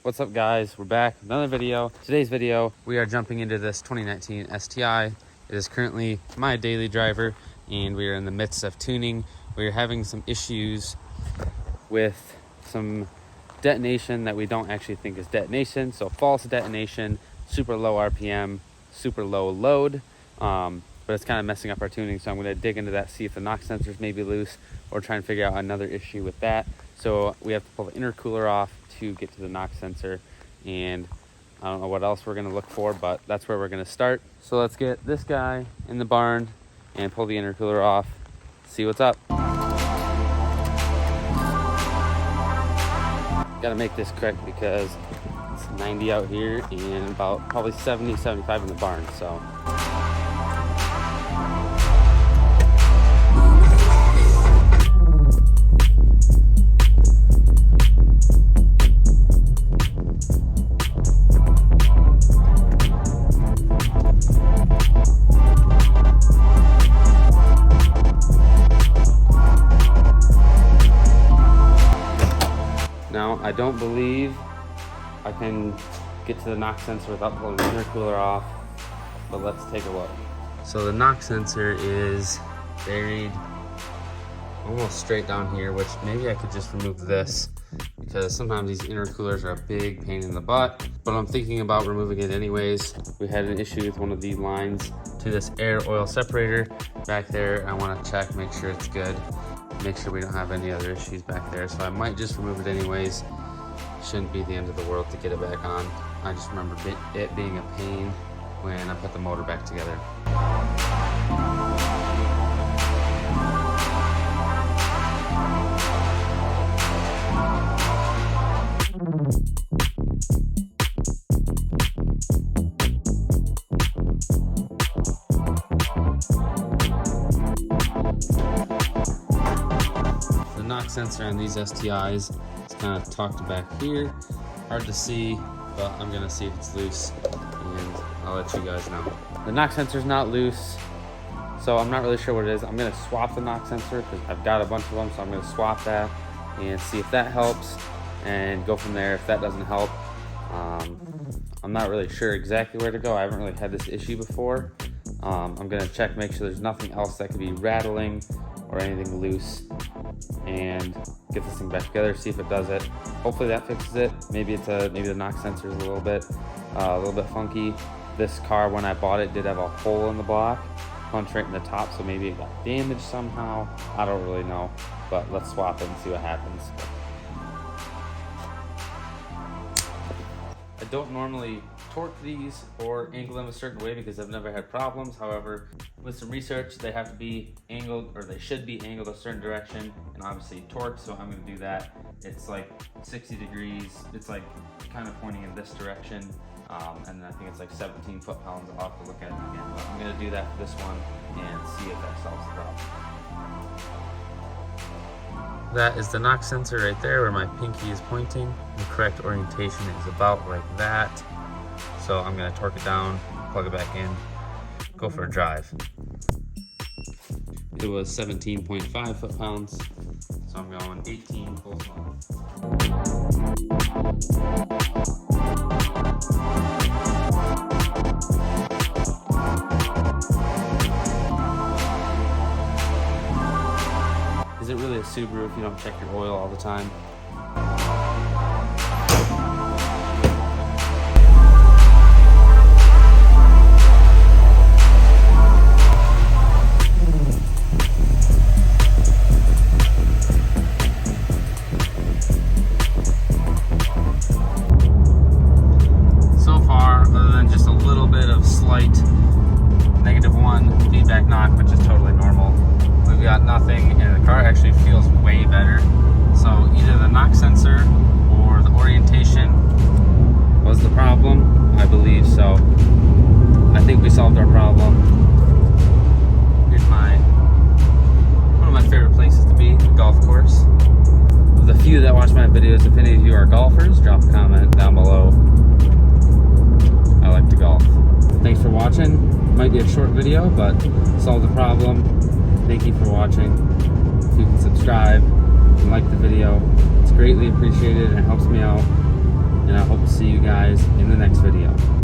What's up guys, we're back with another video. Today's video, we are jumping into this 2019 STI. It is currently my daily driver and we are in the midst of tuning. We are having some issues with some detonation that we don't actually think is detonation. So false detonation, super low RPM, super low load, but it's kind of messing up our tuning. So I'm going to dig into that, see if the knock sensors may be loose or try and figure out another issue with that. So we have to pull the intercooler off to get to the knock sensor, and I don't know what else we're going to look for, but that's where we're going to start. So let's get this guy in the barn and pull the intercooler off, see what's up. Got to make this quick because it's 90 out here and about probably 70, 75 in the barn. So now, I don't believe I can get to the knock sensor without pulling the intercooler off, but let's take a look. So the knock sensor is buried almost straight down here, which maybe I could just remove this because sometimes these intercoolers are a big pain in the butt, but I'm thinking about removing it anyways. We had an issue with one of these lines to this air oil separator back there. I want to check, make sure it's good. Make sure we don't have any other issues back there. So I might just remove it anyways. Shouldn't be the end of the world to get it back on. I just remember it being a pain when I put the motor back together. Knock sensor on these STIs is kind of tucked back here, hard to see, but I'm gonna see if it's loose and I'll let you guys know. The knock sensor is not loose, so I'm not really sure what it is. I'm gonna swap the knock sensor because I've got a bunch of them, so I'm gonna swap that and see if that helps and go from there. If that doesn't help, I'm not really sure exactly where to go. I haven't really had this issue before. I'm gonna check, make sure there's nothing else that could be rattling or anything loose, and get this thing back together, see if it does it. Hopefully that fixes it. Maybe the knock sensor is a little bit funky. This car, when I bought it, did have a hole in the block, punch right in the top, so maybe it got damaged somehow. I don't really know, but let's swap it and see what happens. I don't normally torque these or angle them a certain way because I've never had problems. However, with some research, they have to be angled, or they should be angled a certain direction, and obviously torqued, so I'm going to do that. It's like 60 degrees. It's like kind of pointing in this direction, and then I think it's like 17 foot-pounds. I'll have to look at it again, but I'm going to do that for this one and see if that solves the problem. That is the knock sensor right there where my pinky is pointing. The correct orientation is about like that. So I'm gonna torque it down, plug it back in, go for a drive. It was 17.5 foot-pounds, so I'm going 18 full throttle. Is it really a Subaru if you don't check your oil all the time? So far, other than just a little bit of slight -1 feedback knock, which is totally normal, we've got nothing, and the car actually feels way better. So either the knock sensor or the orientation was the problem. I believe so. I think we solved our problem. Here's one of my favorite places to be, the golf course. Of the few that watch my videos, if any of you are golfers, drop a comment down below. I like to golf. Thanks for watching. Might be a short video, but solved the problem. Thank you for watching. If you can subscribe and like the video, it's greatly appreciated and it helps me out. And I hope guys in the next